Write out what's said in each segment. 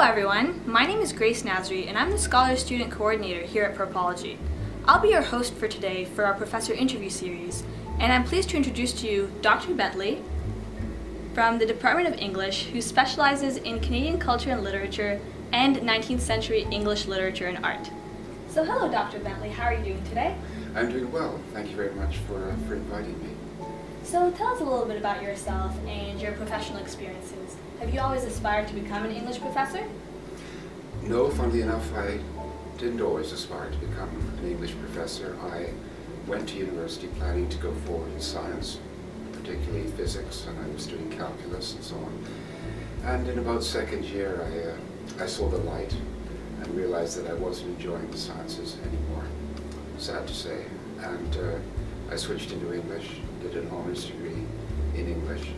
everyone, my name is Grace Nasri and I'm the Scholar Student Coordinator here at Purpology. I'll be your host for today for our professor interview series, and I'm pleased to introduce to you Dr. Bentley from the Department of English, who specializes in Canadian culture and literature and 19th century English literature and art. So hello Dr. Bentley, how are you doing today? I'm doing well. Thank you very much for inviting me. So tell us a little bit about yourself and your professional experiences. Have you always aspired to become an English professor? No, funnily enough, I didn't always aspire to become an English professor. I went to university planning to go forward in science, particularly physics, and I was doing calculus and so on. And in about second year, I saw the light and realized that I wasn't enjoying the sciences anymore, sad to say. And I switched into English, did an honours degree in English,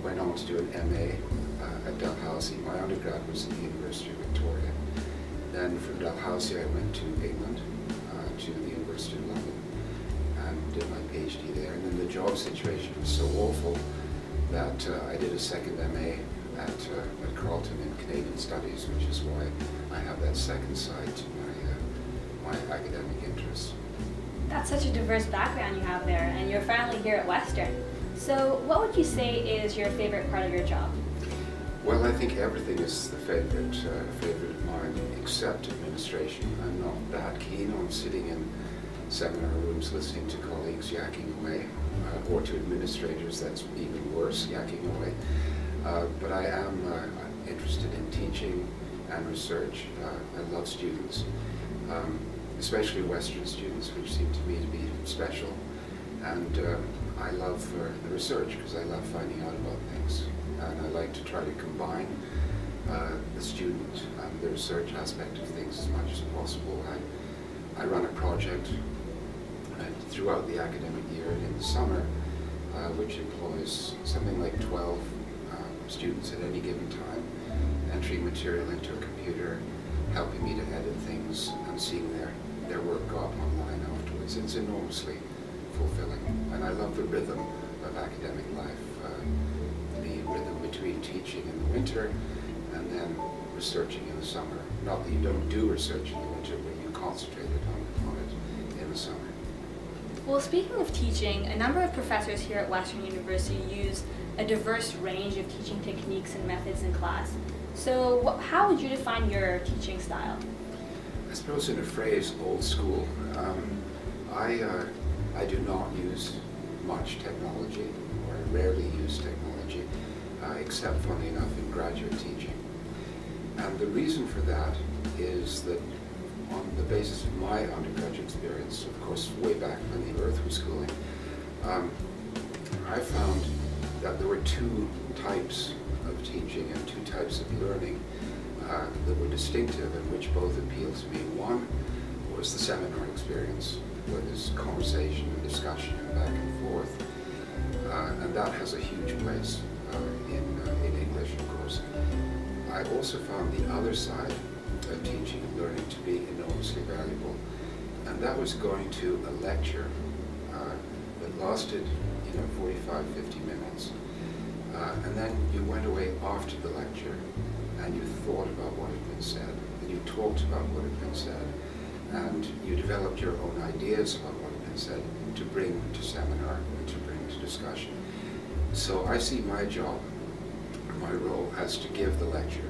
went on to do an MA at Dalhousie. My undergrad was at the University of Victoria. Then from Dalhousie I went to England, to the University of London, and did my PhD there. And then the job situation was so awful that I did a second MA at Carleton in Canadian Studies, which is why I have that second side to my academic interests. That's such a diverse background you have there, and you're finally here at Western. So what would you say is your favorite part of your job? Well, I think everything is the favorite of mine, except administration. I'm not that keen on sitting in seminar rooms listening to colleagues yakking away, or to administrators, that's even worse, yakking away. But I am interested in teaching and research. I love students, especially Western students, which seem to me to be special. And I love the research because I love finding out about things. And I like to try to combine the student and the research aspect of things as much as possible. I run a project throughout the academic year and in the summer, which employs something like 12 students at any given time, entering material into a computer, helping me to edit things, and seeing their work go up online afterwards. It's enormously fulfilling, and I love the rhythm of academic life, the rhythm between teaching in the winter and then researching in the summer. Not that you don't do research in the winter, but you concentrate on it in the summer. Well, speaking of teaching, a number of professors here at Western University use a diverse range of teaching techniques and methods in class. So how would you define your teaching style? I suppose in a phrase, old school. I do not use much technology, or I rarely use technology, except, funnily enough, in graduate teaching. And the reason for that is that on the basis of my undergraduate experience, of course, way back when the Earth was cooling, I found that there were two types of teaching and two types of learning that were distinctive and which both appealed to me. One was the seminar experience, where there's conversation and discussion and back and forth, and that has a huge place in English, of course. I also found the other side of teaching and learning to be enormously valuable, and that was going to a lecture that lasted 45, 50 minutes, and then you went away after the lecture and you thought about what had been said, and you talked about what had been said, and you developed your own ideas about what had been said to bring to seminar and to bring to discussion. So I see my job, my role, as to give the lecture,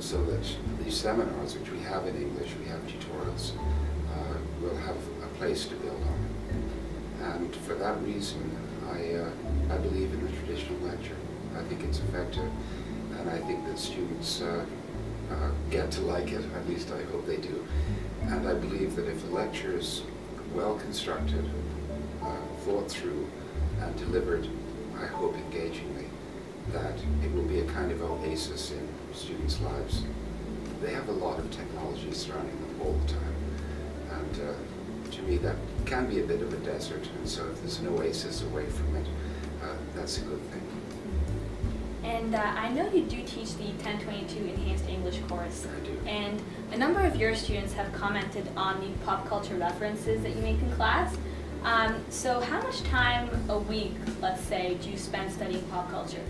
so that these seminars, which we have in English, we have tutorials, will have a place to build on. And for that reason, I believe in the traditional lecture. I think it's effective, and I think that students get to like it, at least I hope they do. And I believe that if the lecture is well constructed, thought through, and delivered, I hope engagingly, that it will be a kind of oasis in students' lives. They have a lot of technology surrounding them all the time, and to me that can be a bit of a desert, and so if there's an oasis away from it, that's a good thing. And I know you do teach the 1022 Enhanced English course. I do. And a number of your students have commented on the pop culture references that you make in class. So how much time a week, let's say, do you spend studying pop culture?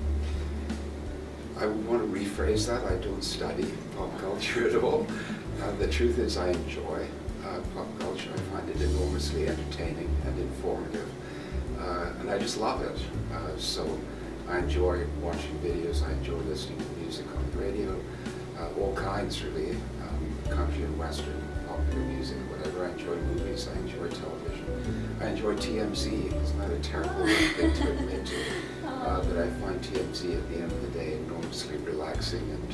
I would want to rephrase that. I don't study pop culture at all. The truth is I enjoy pop culture. I find it enormously entertaining and informative. And I just love it. So I enjoy watching videos. I enjoy listening to music on the radio. All kinds, really. Country and western, popular music, whatever. I enjoy movies. I enjoy television. I enjoy TMZ. It's not a terrible thing to admit to. But I find TMZ at the end of the day enormously relaxing and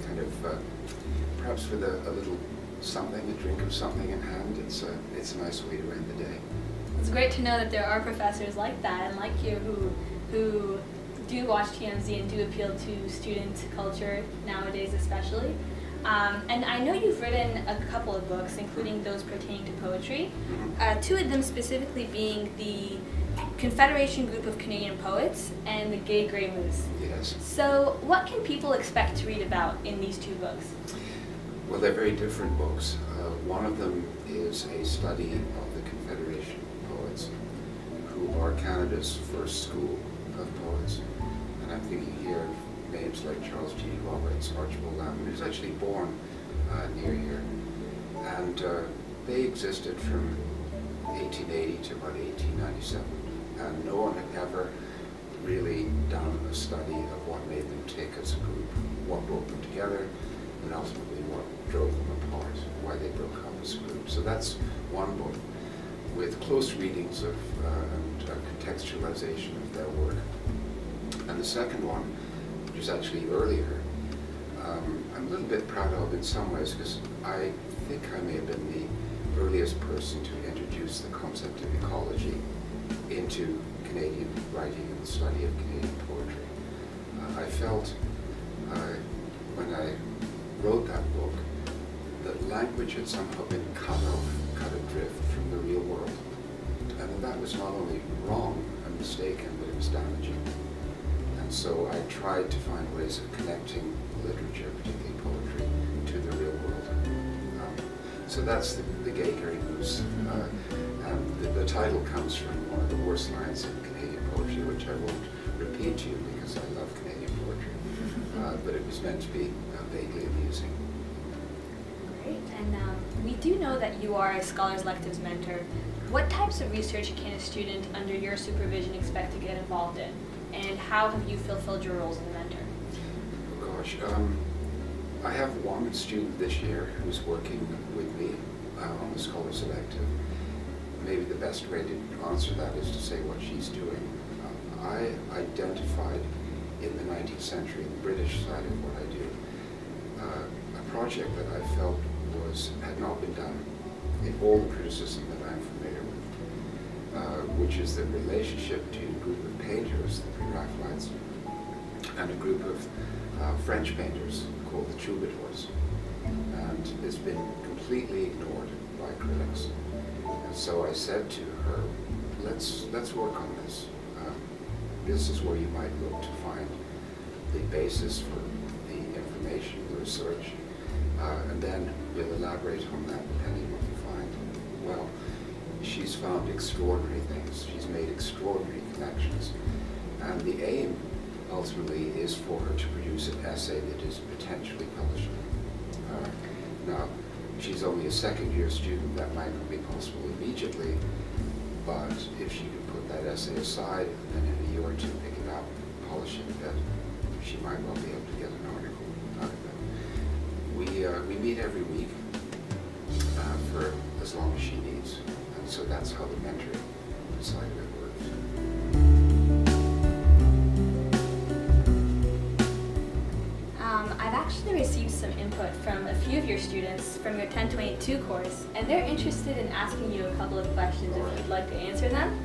kind of perhaps with a little something, a drink of something in hand. It's a nice way to end the day. It's great to know that there are professors like that and like you who do watch TMZ and do appeal to student culture nowadays especially. And I know you've written a couple of books, including those pertaining to poetry, two of them specifically being the Confederation Group of Canadian Poets and the Gay Grey Moose. Yes. So what can people expect to read about in these two books? Well, they're very different books. One of them is a study of the Confederation poets, who are Canada's first school of poets. And I'm thinking here of names like Charles G. Roberts, Archibald Lamb, who's actually born near here. And they existed from 1880 to about 1897. And no one had ever really done a study of what made them tick as a group, what brought them together, and ultimately what drove them apart, why they broke up as a group. So that's one book with close readings of and contextualization of their work. And the second one, which is actually earlier, I'm a little bit proud of in some ways because I think I may have been the earliest person to introduce the concept of ecology into Canadian writing and the study of Canadian poetry. I felt when I wrote that book that language had somehow been cut adrift from the real world. And that was not only wrong and mistaken, but it was damaging. And so I tried to find ways of connecting literature, particularly poetry, to the real world. So that's the Gay Grey Moose. And the title comes from one of the worst lines in Canadian poetry, which I won't repeat to you because I love Canadian poetry. But it was meant to be vaguely amusing. Great. And we do know that you are a Scholars Electives mentor. What types of research can a student under your supervision expect to get involved in? And how have you fulfilled your roles as a mentor? Oh gosh. I have one student this year who's working with me on the Scholars Elective. Maybe the best way to answer that is to say what she's doing. I identified in the 19th century, the British side of what I do, a project that I felt had not been done in all the criticism that I'm familiar with, which is the relationship between a group of painters, the Pre-Raphaelites, and a group of French painters called the Troubadours. And it's been completely ignored by critics. And so I said to her, let's work on this. This is where you might look to find the basis for the information, the research, and then we'll elaborate on that depending on what you find. Well, she's found extraordinary things. She's made extraordinary connections. And the aim, ultimately, is for her to produce an essay that is potentially publishable. Now, she's only a second-year student. That might not be possible immediately, but if she could put that essay aside and in a year or two pick it up, polish it a bit, she might well be able to get an article out of it. We meet every week for as long as she needs, and so that's how the mentoring side of it works. I've actually received some input from a few of your students from your 1022 course, and they're interested in asking you a couple of questions if you'd like to answer them.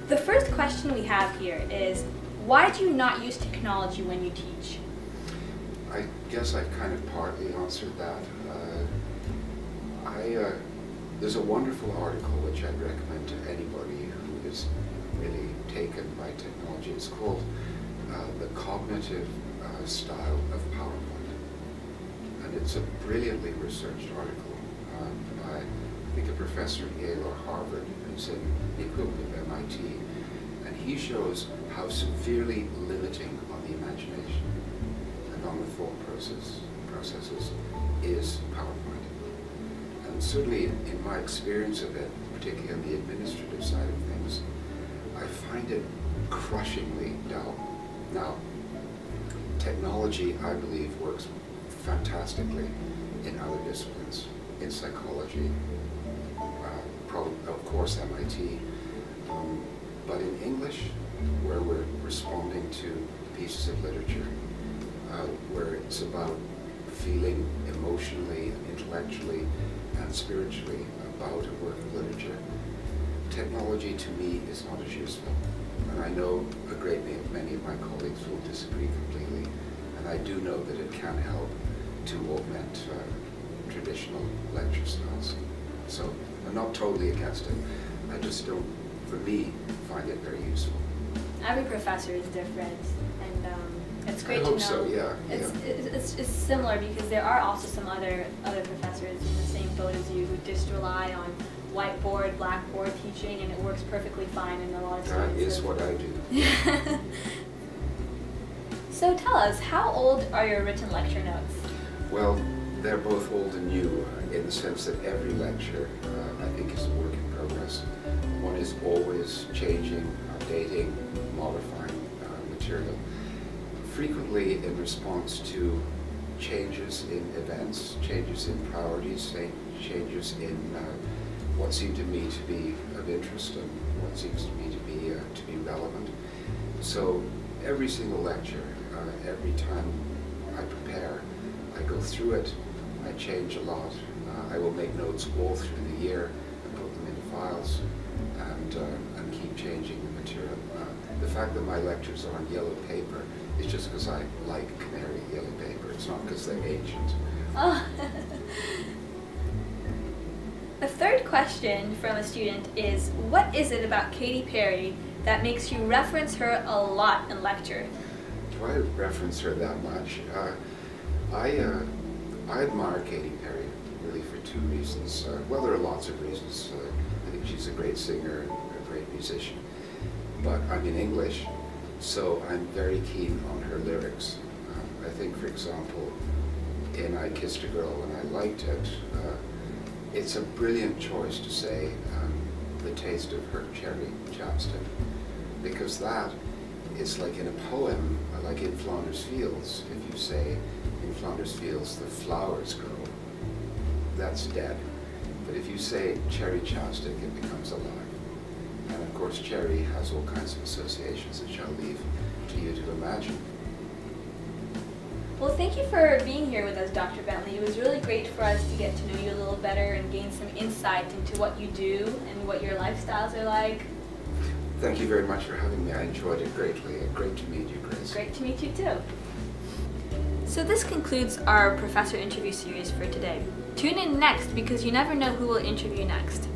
The first question we have here is, why do you not use technology when you teach? I guess I've kind of partly answered that. There's a wonderful article which I'd recommend to anybody who is really taken by technology. It's called The Cognitive Style of PowerPoint. And it's a brilliantly researched article by, I think, a professor at Yale or Harvard who's in the equivalent of MIT. And And he shows how severely limiting on the imagination and on the thought processes is PowerPoint. And certainly in my experience of it, particularly on the administrative side of things, I find it crushingly dull. Now, technology, I believe, works fantastically in other disciplines, in psychology, of course MIT, but in English, where we're responding to pieces of literature, where it's about feeling emotionally, and intellectually, and spiritually about a work of literature, technology to me is not as useful. And I know a great many of my colleagues will disagree completely, and I do know that it can help to augment traditional lecture styles. So I'm not totally against it. I just don't, for me, find it very useful. Every professor is different, and it's great I to hope know. so, yeah. It's similar because there are also some other professors in the same boat as you who just rely on whiteboard, blackboard teaching, and it works perfectly fine in a lot of That students. is what I do. So tell us, how old are your written lecture notes? Well, they're both old and new in the sense that every lecture, I think, is a work in progress. One is always changing, updating, modifying material. Frequently in response to changes in events, changes in priorities, changes in what seemed to me to be of interest and what seems to me to be relevant. So every single lecture, every time I prepare, I go through it, I change a lot. I will make notes all through the year and put them into files and keep changing the material. The fact that my lectures are on yellow paper is just because I like canary yellow paper. It's not because they're ancient. Oh. The third question from a student is, what is it about Katy Perry that makes you reference her a lot in lecture? Do I reference her that much? I admire Katy Perry really for two reasons. Well, there are lots of reasons. I think she's a great singer, a great musician. But I'm in English, so I'm very keen on her lyrics. I think, for example, in I Kissed a Girl When I Liked It, it's a brilliant choice to say the taste of her cherry chapstick, because that is like in a poem, like in Flanders Fields. If you say in Flanders Fields the flowers grow, that's dead. But if you say cherry chapstick, it becomes alive. And of course, cherry has all kinds of associations that I'll leave to you to imagine. Well, thank you for being here with us, Dr. Bentley. It was really great for us to get to know you a little better and gain some insight into what you do and what your lifestyles are like. Thank you very much for having me. I enjoyed it greatly. Great to meet you, Grace. Great to meet you too. So this concludes our professor interview series for today. Tune in next because you never know who will interview next.